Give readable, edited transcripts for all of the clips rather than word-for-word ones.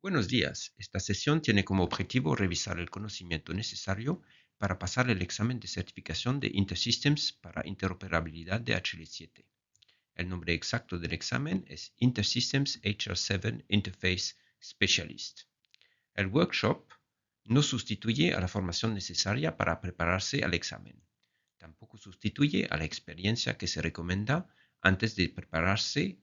Buenos días. Esta sesión tiene como objetivo revisar el conocimiento necesario para pasar el examen de certificación de InterSystems para interoperabilidad de HL7. El nombre exacto del examen es InterSystems HL7 Interface Specialist. El workshop no sustituye a la formación necesaria para prepararse al examen. Tampoco sustituye a la experiencia que se recomienda antes de presentarse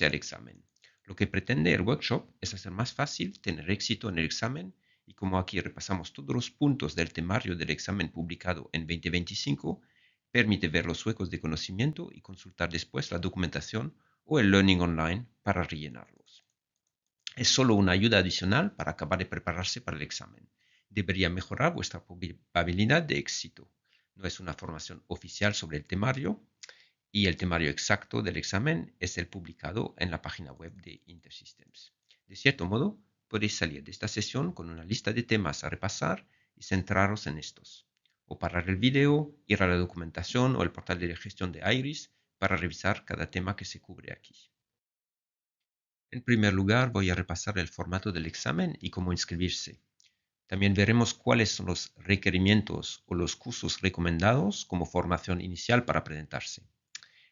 al examen. Lo que pretende el workshop es hacer más fácil tener éxito en el examen y como aquí repasamos todos los puntos del temario del examen publicado en 2025, permite ver los huecos de conocimiento y consultar después la documentación o el learning online para rellenarlos. Es solo una ayuda adicional para acabar de prepararse para el examen. Debería mejorar vuestra probabilidad de éxito. No es una formación oficial sobre el temario y el temario exacto del examen es el publicado en la página web de InterSystems. De cierto modo, podéis salir de esta sesión con una lista de temas a repasar y centraros en estos. O parar el video, ir a la documentación o el portal de gestión de IRIS para revisar cada tema que se cubre aquí. En primer lugar, voy a repasar el formato del examen y cómo inscribirse. También veremos cuáles son los requerimientos o los cursos recomendados como formación inicial para presentarse.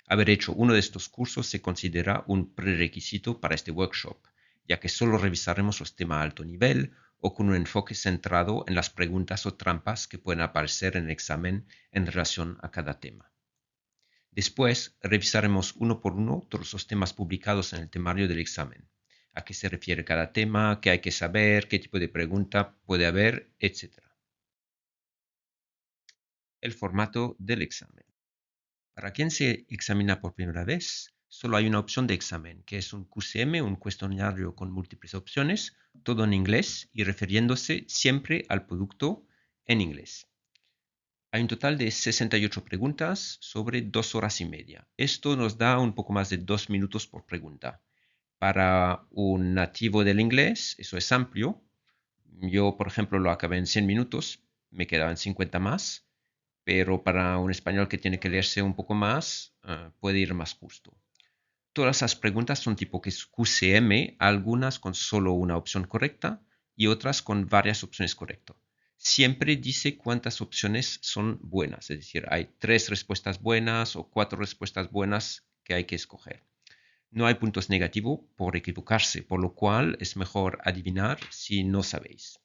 Haber hecho uno de estos cursos se considera un prerequisito para este workshop, ya que solo revisaremos los temas a alto nivel o con un enfoque centrado en las preguntas o trampas que pueden aparecer en el examen en relación a cada tema. Después, revisaremos uno por uno todos los temas publicados en el temario del examen. A qué se refiere cada tema, qué hay que saber, qué tipo de pregunta puede haber, etc. El formato del examen. Para quien se examina por primera vez, solo hay una opción de examen, que es un QCM, un cuestionario con múltiples opciones, todo en inglés y refiriéndose siempre al producto en inglés. Hay un total de 68 preguntas sobre 2 horas y media. Esto nos da un poco más de 2 minutos por pregunta. Para un nativo del inglés, eso es amplio. Yo, por ejemplo, lo acabé en 100 minutos, me quedaban 50 más, pero para un español que tiene que leerse un poco más, puede ir más justo. Todas las preguntas son tipo que es QCM, algunas con solo una opción correcta y otras con varias opciones correctas. Siempre dice cuántas opciones son buenas, es decir, hay 3 respuestas buenas o 4 respuestas buenas que hay que escoger. No hay puntos negativos por equivocarse, por lo cual es mejor adivinar si no sabéis.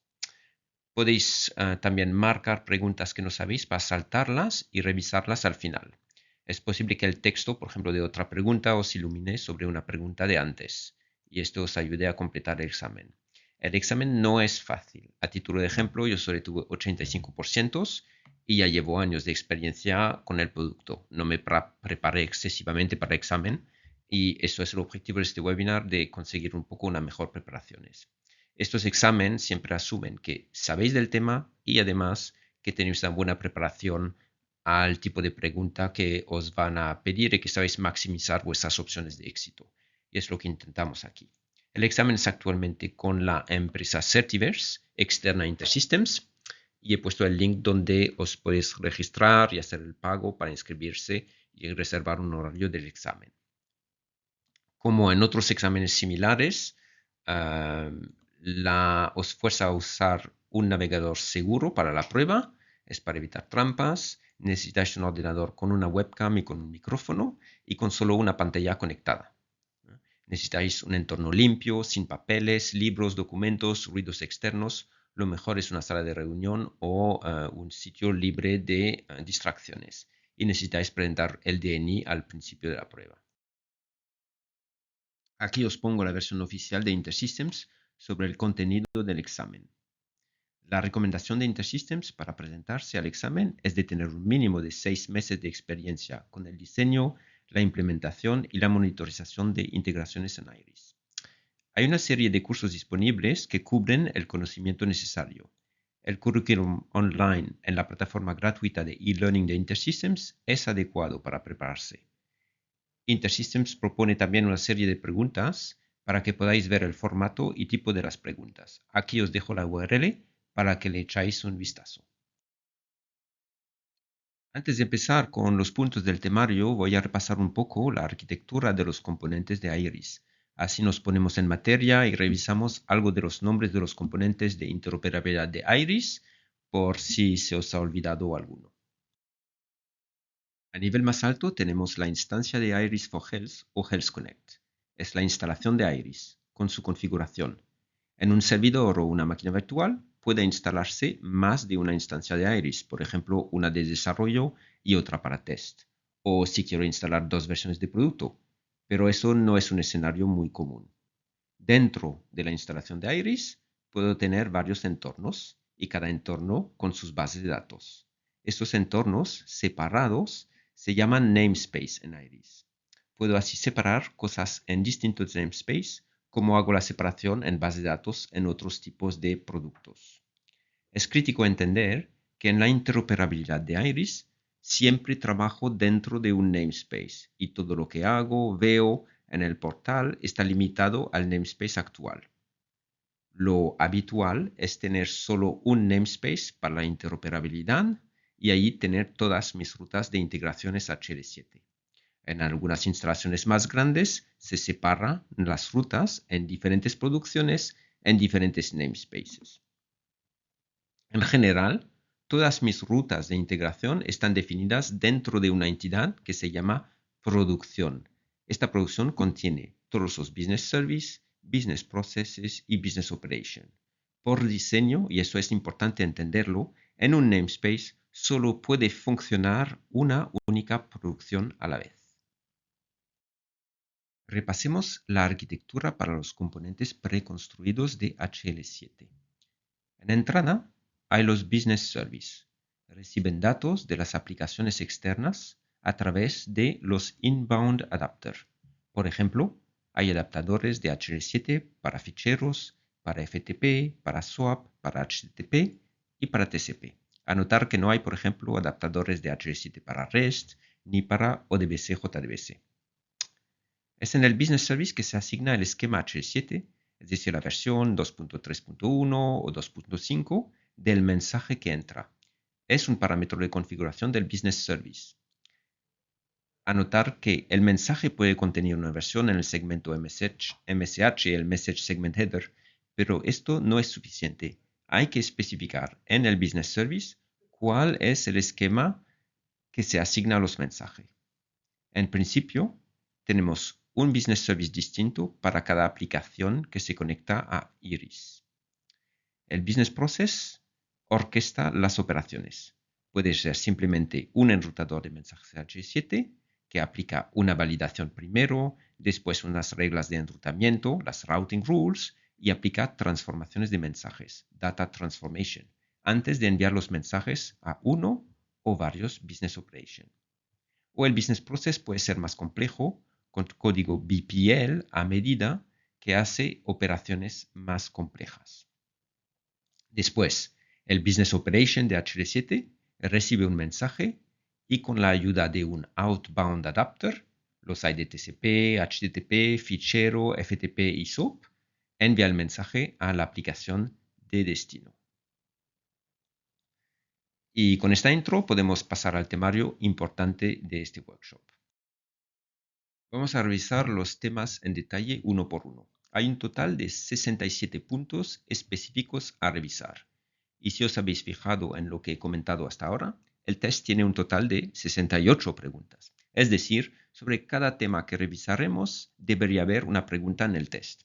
Podéis también marcar preguntas que no sabéis para saltarlas y revisarlas al final. Es posible que el texto, por ejemplo, de otra pregunta os ilumine sobre una pregunta de antes y esto os ayude a completar el examen. El examen no es fácil. A título de ejemplo, yo solo tuve 85% y ya llevo años de experiencia con el producto. No me preparé excesivamente para el examen y eso es el objetivo de este webinar, de conseguir un poco una mejor preparación. Estos exámenes siempre asumen que sabéis del tema y además que tenéis una buena preparación al tipo de pregunta que os van a pedir y que sabéis maximizar vuestras opciones de éxito. Y es lo que intentamos aquí. El examen es actualmente con la empresa Certiverse, externa a InterSystems, y he puesto el link donde os podéis registrar y hacer el pago para inscribirse y reservar un horario del examen. Como en otros exámenes similares, os fuerza a usar un navegador seguro para la prueba, es para evitar trampas. Necesitáis un ordenador con una webcam y con un micrófono y con solo una pantalla conectada. Necesitáis un entorno limpio, sin papeles, libros, documentos, ruidos externos. Lo mejor es una sala de reunión o un sitio libre de distracciones. Y necesitáis presentar el DNI al principio de la prueba. Aquí os pongo la versión oficial de InterSystems sobre el contenido del examen. La recomendación de InterSystems para presentarse al examen es de tener un mínimo de 6 meses de experiencia con el diseño, la implementación y la monitorización de integraciones en IRIS. Hay una serie de cursos disponibles que cubren el conocimiento necesario. El currículum online en la plataforma gratuita de e-learning de InterSystems es adecuado para prepararse. InterSystems propone también una serie de preguntas para que podáis ver el formato y tipo de las preguntas. Aquí os dejo la URL para que le echáis un vistazo. Antes de empezar con los puntos del temario, voy a repasar un poco la arquitectura de los componentes de IRIS Así nos ponemos en materia y revisamos algo de los nombres de los componentes de interoperabilidad de Iris, por si se os ha olvidado alguno. A nivel más alto tenemos la instancia de Iris for Health o Health Connect. Es la instalación de Iris, con su configuración. En un servidor o una máquina virtual puede instalarse más de una instancia de Iris, por ejemplo, una de desarrollo y otra para test. O si quiero instalar dos versiones de producto, pero eso no es un escenario muy común. Dentro de la instalación de Iris puedo tener varios entornos y cada entorno con sus bases de datos. Estos entornos separados se llaman namespace en Iris. Puedo así separar cosas en distintos namespace, como hago la separación en base de datos en otros tipos de productos. Es crítico entender que en la interoperabilidad de Iris siempre trabajo dentro de un namespace y todo lo que hago, veo en el portal está limitado al namespace actual. Lo habitual es tener solo un namespace para la interoperabilidad y ahí tener todas mis rutas de integraciones HL7. En algunas instalaciones más grandes se separan las rutas en diferentes producciones en diferentes namespaces. En general, todas mis rutas de integración están definidas dentro de una entidad que se llama producción. Esta producción contiene todos los business service, business processes y business operation. Por diseño, y eso es importante entenderlo, en un namespace solo puede funcionar una única producción a la vez. Repasemos la arquitectura para los componentes preconstruidos de HL7. En entrada hay los Business Services. Reciben datos de las aplicaciones externas a través de los Inbound Adapter. Por ejemplo, hay adaptadores de HL7 para ficheros, para FTP, para SOAP, para HTTP y para TCP. Anotar que no hay, por ejemplo, adaptadores de HL7 para REST ni para ODBC-JDBC. Es en el Business Service que se asigna el esquema HL7, es decir, la versión 2.3.1 o 2.5 del mensaje que entra. Es un parámetro de configuración del Business Service. Anotar que el mensaje puede contener una versión en el segmento MSH, el Message Segment Header, pero esto no es suficiente. Hay que especificar en el Business Service cuál es el esquema que se asigna a los mensajes. En principio, tenemos un Business Service distinto para cada aplicación que se conecta a Iris. El Business Process orquesta las operaciones. Puede ser simplemente un enrutador de mensajes HL7 que aplica una validación primero, después unas reglas de enrutamiento, las routing rules, y aplica transformaciones de mensajes, data transformation, antes de enviar los mensajes a uno o varios business operations. O el business process puede ser más complejo, con código BPL a medida que hace operaciones más complejas. Después, el business operation de HL7 recibe un mensaje y con la ayuda de un outbound adapter, los hay de TCP, HTTP, fichero, FTP y SOAP, envía el mensaje a la aplicación de destino. Y con esta intro podemos pasar al temario importante de este workshop. Vamos a revisar los temas en detalle uno por uno. Hay un total de 67 puntos específicos a revisar. Y si os habéis fijado en lo que he comentado hasta ahora, el test tiene un total de 68 preguntas. Es decir, sobre cada tema que revisaremos debería haber una pregunta en el test.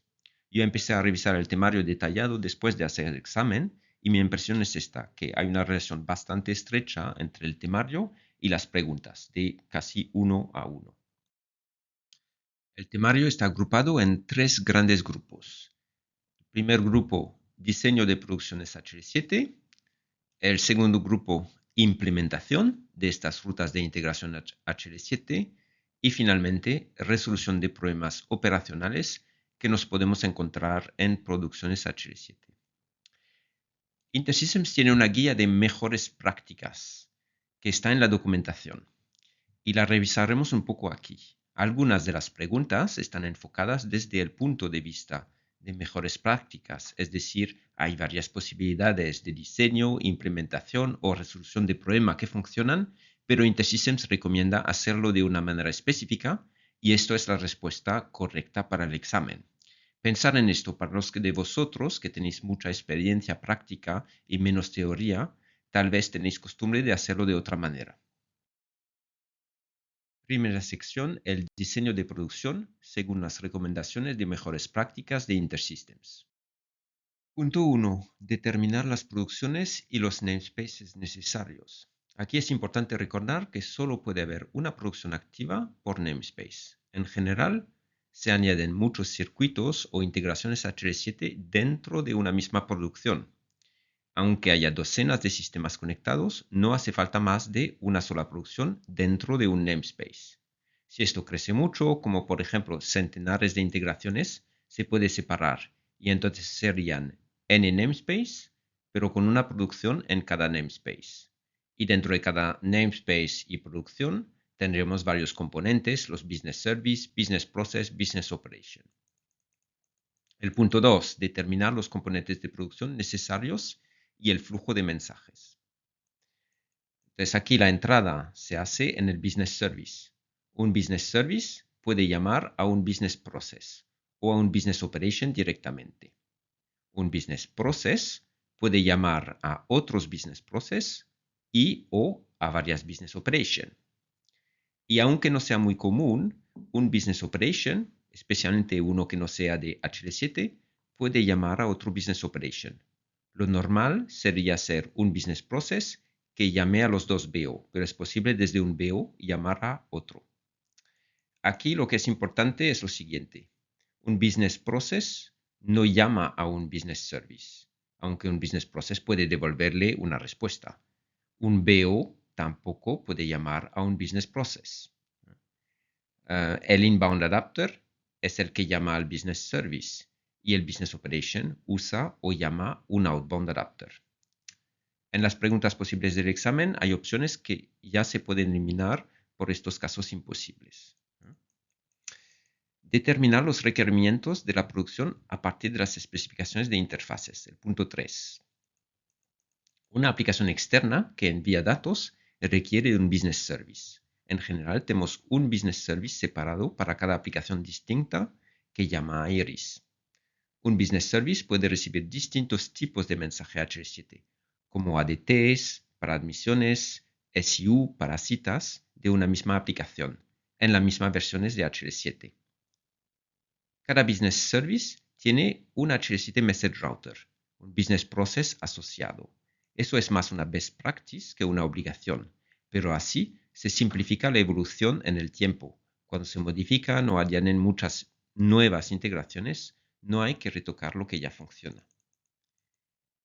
Yo empecé a revisar el temario detallado después de hacer el examen y mi impresión es esta, que hay una relación bastante estrecha entre el temario y las preguntas, de casi 1 a 1. El temario está agrupado en 3 grandes grupos. El primer grupo, diseño de producciones HL7. El segundo grupo, implementación de estas rutas de integración HL7. Y finalmente, resolución de problemas operacionales que nos podemos encontrar en producciones HL7. InterSystems tiene una guía de mejores prácticas que está en la documentación y la revisaremos un poco aquí. Algunas de las preguntas están enfocadas desde el punto de vista de mejores prácticas, es decir, hay varias posibilidades de diseño, implementación o resolución de problemas que funcionan, pero InterSystems recomienda hacerlo de una manera específica Y esto es la respuesta correcta para el examen. Pensar en esto para los de vosotros que tenéis mucha experiencia práctica y menos teoría, tal vez tenéis costumbre de hacerlo de otra manera. Primera sección, el diseño de producción según las recomendaciones de mejores prácticas de InterSystems. Punto 1. Determinar las producciones y los namespaces necesarios. Aquí es importante recordar que solo puede haber una producción activa por namespace. En general, se añaden muchos circuitos o integraciones HL7 dentro de una misma producción. Aunque haya docenas de sistemas conectados, no hace falta más de una sola producción dentro de un namespace. Si esto crece mucho, como por ejemplo centenares de integraciones, se puede separar y entonces serían n namespace, pero con una producción en cada namespace. Y dentro de cada namespace y producción tendremos varios componentes, los business service, business process, business operation. El punto 2, determinar los componentes de producción necesarios y el flujo de mensajes. Entonces aquí la entrada se hace en el business service. Un business service puede llamar a un business process o a un business operation directamente. Un business process puede llamar a otros business process y o a varias business operation. Y aunque no sea muy común, un business operation, especialmente uno que no sea de HL7, puede llamar a otro business operation. Lo normal sería hacer un business process que llame a los dos BO, pero es posible desde un BO llamar a otro. Aquí lo que es importante es lo siguiente. Un business process no llama a un business service, aunque un business process puede devolverle una respuesta. Un BO tampoco puede llamar a un business process. El inbound adapter es el que llama al business service y el business operation usa o llama un outbound adapter. En las preguntas posibles del examen hay opciones que ya se pueden eliminar por estos casos imposibles. Determinar los requerimientos de la producción a partir de las especificaciones de interfaces. El punto 3. Una aplicación externa que envía datos requiere de un business service. En general, tenemos un business service separado para cada aplicación distinta que llama a Iris. Un business service puede recibir distintos tipos de mensaje HL7, como ADTs para admisiones, SU para citas de una misma aplicación, en las mismas versiones de HL7. Cada business service tiene un HL7 message router, un business process asociado. Eso es más una best practice que una obligación, pero así se simplifica la evolución en el tiempo. Cuando se modifican o añaden muchas nuevas integraciones, no hay que retocar lo que ya funciona.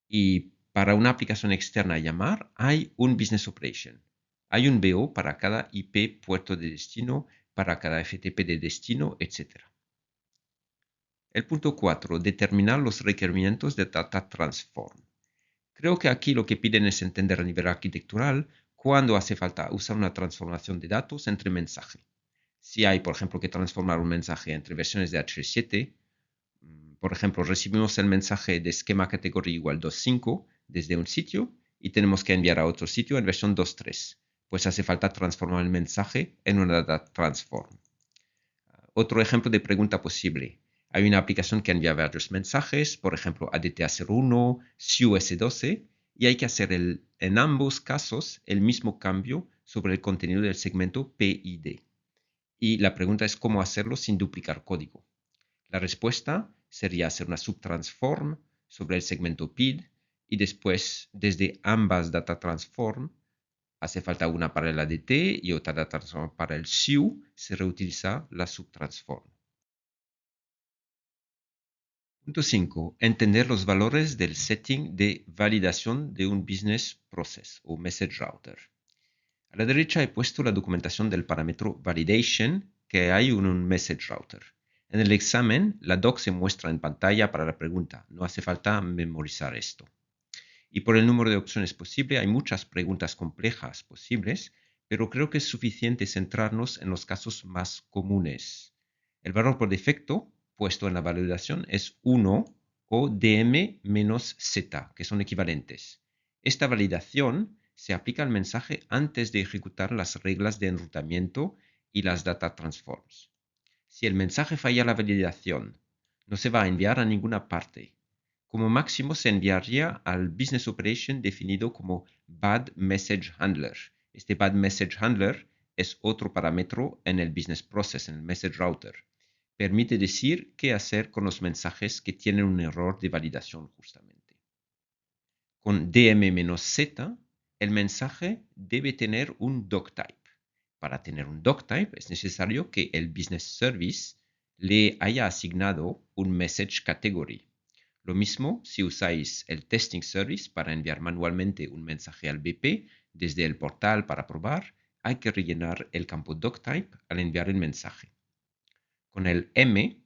Y para una aplicación externa a llamar, hay un business operation. Hay un BO para cada IP puerto de destino, para cada FTP de destino, etc. El punto 4. Determinar los requerimientos de Data Transform. Creo que aquí lo que piden es entender a nivel arquitectural cuándo hace falta usar una transformación de datos entre mensajes. Si hay, por ejemplo, que transformar un mensaje entre versiones de HL7, por ejemplo, recibimos el mensaje de esquema categoría igual 2.5 desde un sitio y tenemos que enviar a otro sitio en versión 2.3. Pues hace falta transformar el mensaje en una data transform. Otro ejemplo de pregunta posible. Hay una aplicación que envía varios mensajes, por ejemplo, ADT-A01, SUS12, y hay que hacer en ambos casos el mismo cambio sobre el contenido del segmento PID. Y la pregunta es cómo hacerlo sin duplicar código. La respuesta sería hacer una subtransform sobre el segmento PID y después, desde ambas data transform, hace falta una para el ADT y otra data transform para el SIU, se reutiliza la subtransform. Punto 5. Entender los valores del setting de validación de un business process o message router. A la derecha he puesto la documentación del parámetro validation que hay en un message router. En el examen, la doc se muestra en pantalla para la pregunta. No hace falta memorizar esto. Y por el número de opciones posible, hay muchas preguntas complejas posibles, pero creo que es suficiente centrarnos en los casos más comunes. El valor por defecto puesto en la validación es 1 o dm-z, que son equivalentes. Esta validación se aplica al mensaje antes de ejecutar las reglas de enrutamiento y las data transforms. Si el mensaje falla la validación, no se va a enviar a ninguna parte. Como máximo se enviaría al Business Operation definido como Bad Message Handler. Este Bad Message Handler es otro parámetro en el Business Process, en el Message Router. Permite decir qué hacer con los mensajes que tienen un error de validación justamente. Con DM-Z, el mensaje debe tener un doctype. Para tener un doctype es necesario que el Business Service le haya asignado un Message Category. Lo mismo si usáis el Testing Service para enviar manualmente un mensaje al BP desde el portal para probar, hay que rellenar el campo doctype al enviar el mensaje. Con el M,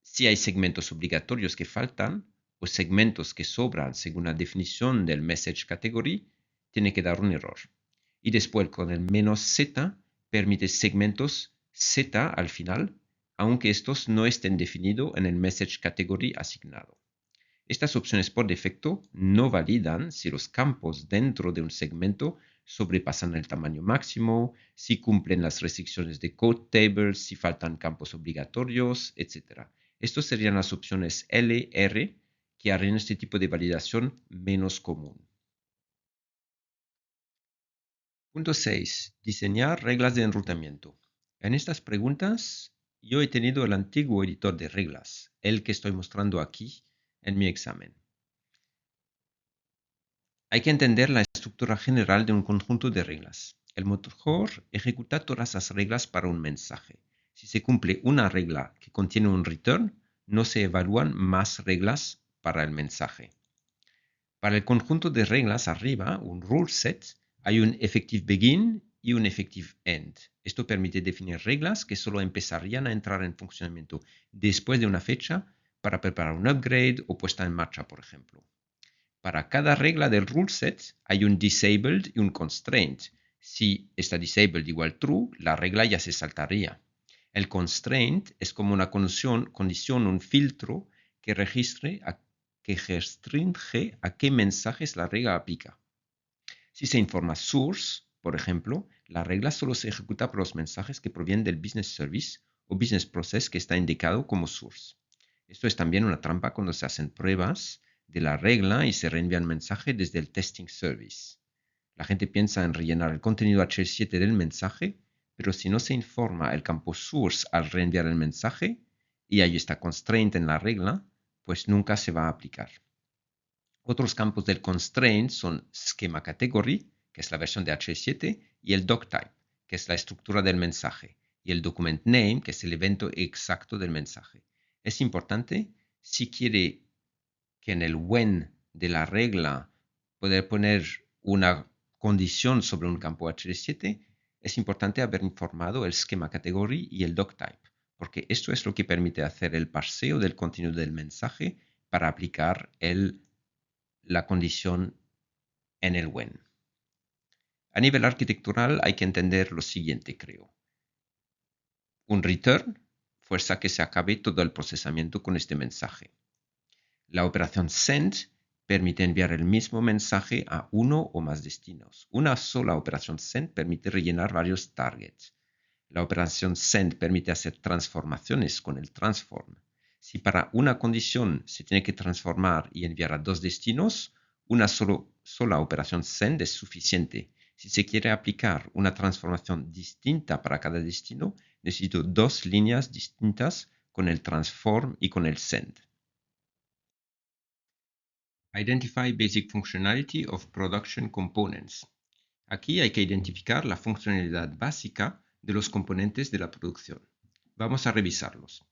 si hay segmentos obligatorios que faltan o segmentos que sobran según la definición del Message Category, tiene que dar un error. Y después con el "-Z permite segmentos Z al final, aunque estos no estén definidos en el Message Category asignado. Estas opciones por defecto no validan si los campos dentro de un segmento sobrepasan el tamaño máximo, si cumplen las restricciones de Code Tables, si faltan campos obligatorios, etc. Estas serían las opciones L, R, que harían este tipo de validación menos común. Punto 6. Diseñar reglas de enrutamiento. En estas preguntas, yo he tenido el antiguo editor de reglas, el que estoy mostrando aquí en mi examen. Hay que entender la estructura general de un conjunto de reglas. El motor ejecuta todas las reglas para un mensaje. Si se cumple una regla que contiene un return, no se evalúan más reglas para el mensaje. Para el conjunto de reglas arriba, un rule set, hay un effective begin y un effective end. Esto permite definir reglas que solo empezarían a entrar en funcionamiento después de una fecha para preparar un upgrade o puesta en marcha, por ejemplo. Para cada regla del rule set hay un disabled y un constraint. Si está disabled igual true, la regla ya se saltaría. El constraint es como una condición, un filtro que restringe a qué mensajes la regla aplica. Si se informa source, por ejemplo, la regla solo se ejecuta por los mensajes que provienen del business service o business process que está indicado como source. Esto es también una trampa cuando se hacen pruebas de la regla y se reenvía el mensaje desde el testing service. La gente piensa en rellenar el contenido HL7 del mensaje, pero si no se informa el campo source al reenviar el mensaje y hay esta constraint en la regla, pues nunca se va a aplicar. Otros campos del constraint son schema category, que es la versión de HL7, y el doctype, que es la estructura del mensaje, y el document name, que es el evento exacto del mensaje. Es importante, si quiere que en el when de la regla poder poner una condición sobre un campo HL7, es importante haber informado el schema category y el doctype, porque esto es lo que permite hacer el parseo del contenido del mensaje para aplicar la condición en el when. A nivel arquitectural hay que entender lo siguiente, creo. Un return fuerza que se acabe todo el procesamiento con este mensaje. La operación send permite enviar el mismo mensaje a uno o más destinos. Una sola operación send permite rellenar varios targets. La operación send permite hacer transformaciones con el transform. Si para una condición se tiene que transformar y enviar a dos destinos, una sola operación send es suficiente. Si se quiere aplicar una transformación distinta para cada destino, necesito dos líneas distintas con el transform y con el send. Identify basic functionality of production components. Aquí hay que identificar la funcionalidad básica de los componentes de la producción. Vamos a revisarlos.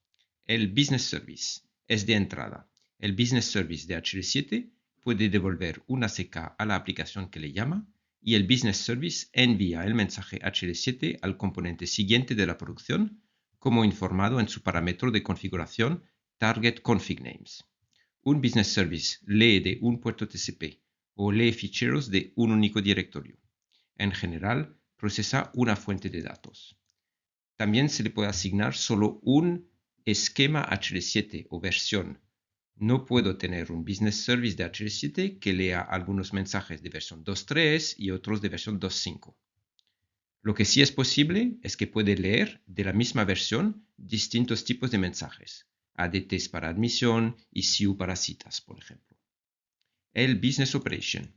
El Business Service es de entrada. El Business Service de HL7 puede devolver una CK a la aplicación que le llama y el Business Service envía el mensaje HL7 al componente siguiente de la producción, como informado en su parámetro de configuración Target Config Names. Un Business Service lee de un puerto TCP o lee ficheros de un único directorio. En general, procesa una fuente de datos. También se le puede asignar solo un esquema HL7 o versión. No puedo tener un Business Service de HL7 que lea algunos mensajes de versión 2.3 y otros de versión 2.5. Lo que sí es posible es que puede leer de la misma versión distintos tipos de mensajes, ADTs para admisión y SIU para citas, por ejemplo. El Business Operation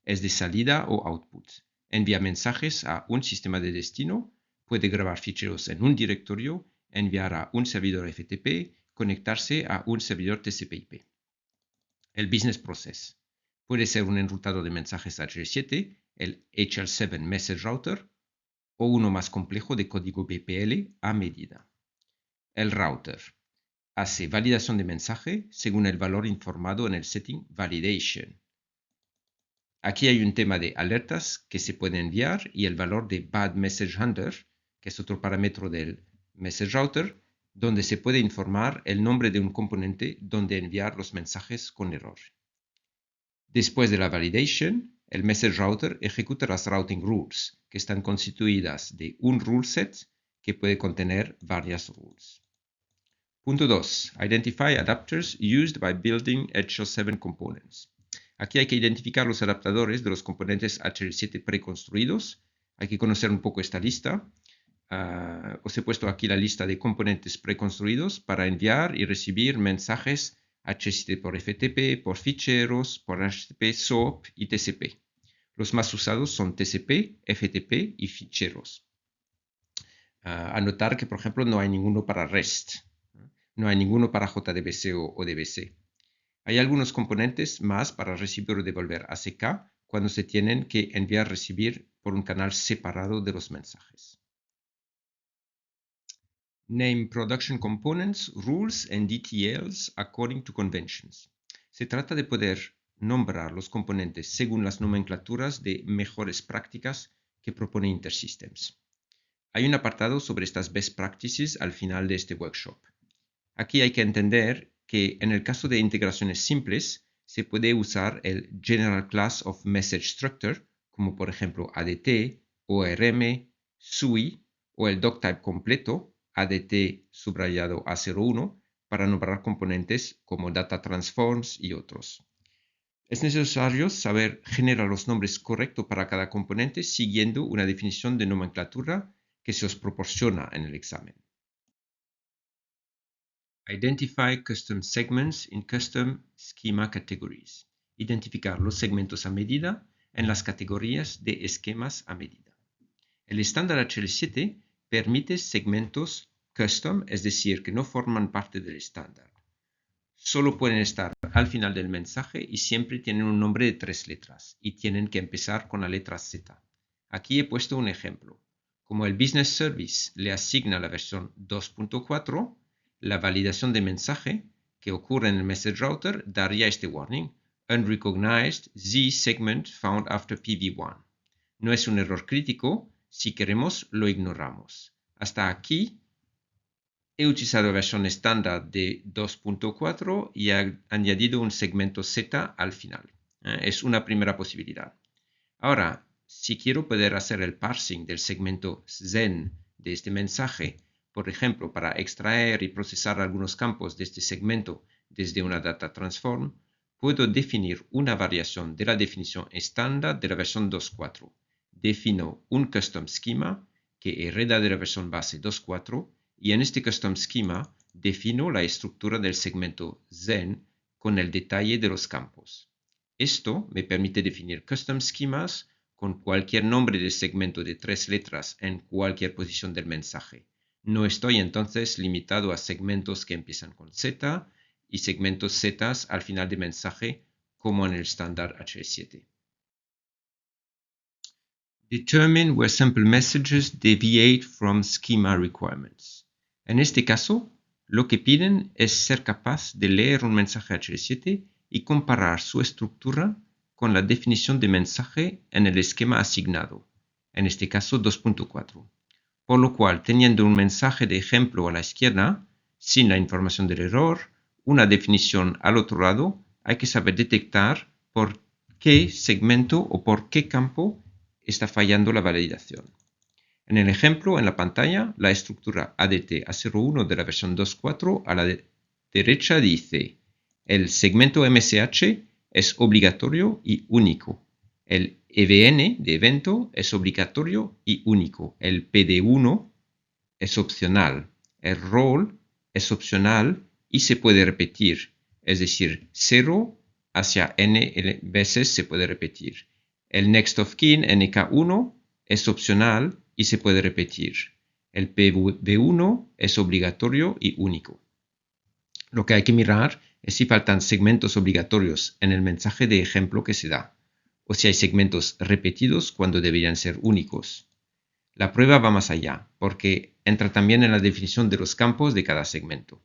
es de salida o output. Envía mensajes a un sistema de destino, puede grabar ficheros en un directorio, enviar a un servidor FTP, conectarse a un servidor TCP/IP. El Business Process puede ser un enrutado de mensajes HL7, el HL7 Message Router, o uno más complejo de código BPL a medida. El router hace validación de mensaje según el valor informado en el setting Validation. Aquí hay un tema de alertas que se pueden enviar y el valor de Bad Message Handler, que es otro parámetro del Message Router, donde se puede informar el nombre de un componente donde enviar los mensajes con error. Después de la validation, el Message Router ejecuta las routing rules, que están constituidas de un rule set que puede contener varias rules. Punto 2. Identify adapters used by building HL7 components. Aquí hay que identificar los adaptadores de los componentes HL7 preconstruidos. Hay que conocer un poco esta lista. Os he puesto aquí la lista de componentes preconstruidos para enviar y recibir mensajes HTTP por FTP, por ficheros, por HTTP, SOAP y TCP. Los más usados son TCP, FTP y ficheros. Anotar que, por ejemplo, no hay ninguno para REST. No hay ninguno para JDBC o DBC. Hay algunos componentes más para recibir o devolver ACK cuando se tienen que enviar-recibir por un canal separado de los mensajes. Name production components, rules and DTLs according to conventions. Se trata de poder nombrar los componentes según las nomenclaturas de mejores prácticas que propone InterSystems. Hay un apartado sobre estas best practices al final de este workshop. Aquí hay que entender que en el caso de integraciones simples se puede usar el General Class of Message Structure, como por ejemplo ADT, ORM, SUI o el doctype completo, ADT subrayado A01, para nombrar componentes como Data Transforms y otros. Es necesario saber generar los nombres correctos para cada componente siguiendo una definición de nomenclatura que se os proporciona en el examen. Identify custom segments in custom schema categories. Identificar los segmentos a medida en las categorías de esquemas a medida. El estándar HL7 permite segmentos custom, es decir, que no forman parte del estándar. Solo pueden estar al final del mensaje y siempre tienen un nombre de 3 letras y tienen que empezar con la letra Z. Aquí he puesto un ejemplo. Como el Business Service le asigna la versión 2.4, la validación de mensaje que ocurre en el Message Router daría este warning: Unrecognized Z segment found after PV1. No es un error crítico, si queremos lo ignoramos. Hasta aquí he utilizado la versión estándar de 2.4 y he añadido un segmento Z al final. Es una primera posibilidad. Ahora, si quiero poder hacer el parsing del segmento Zen de este mensaje, por ejemplo, para extraer y procesar algunos campos de este segmento desde una data transform, puedo definir una variación de la definición estándar de la versión 2.4. Defino un custom schema que hereda de la versión base 2.4 y en este custom schema defino la estructura del segmento Zen con el detalle de los campos. Esto me permite definir custom schemas con cualquier nombre de segmento de 3 letras en cualquier posición del mensaje. No estoy entonces limitado a segmentos que empiezan con Z y segmentos Z al final del mensaje como en el estándar HL7. Determine where sample messages deviate from schema requirements. En este caso, lo que piden es ser capaz de leer un mensaje HL7 y comparar su estructura con la definición de mensaje en el esquema asignado, en este caso 2.4. Por lo cual, teniendo un mensaje de ejemplo a la izquierda, sin la información del error, una definición al otro lado, hay que saber detectar por qué segmento o por qué campo está fallando la validación. En el ejemplo, en la pantalla, la estructura ADT A01 de la versión 2.4 a la derecha dice: el segmento MSH es obligatorio y único. El EVN de evento es obligatorio y único. El PD1 es opcional. El rol es opcional y se puede repetir. Es decir, 0 hacia n veces se puede repetir. El next of kin NK1 es opcional y se puede repetir. El PV1 es obligatorio y único. Lo que hay que mirar es si faltan segmentos obligatorios en el mensaje de ejemplo que se da, o si hay segmentos repetidos cuando deberían ser únicos. La prueba va más allá, porque entra también en la definición de los campos de cada segmento.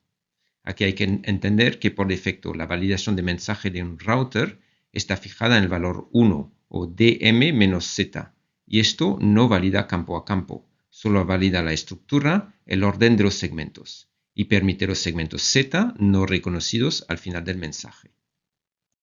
Aquí hay que entender que por defecto la validación de mensaje de un router está fijada en el valor 1 o dm-z, y esto no valida campo a campo, solo valida la estructura, el orden de los segmentos, y permite los segmentos z no reconocidos al final del mensaje.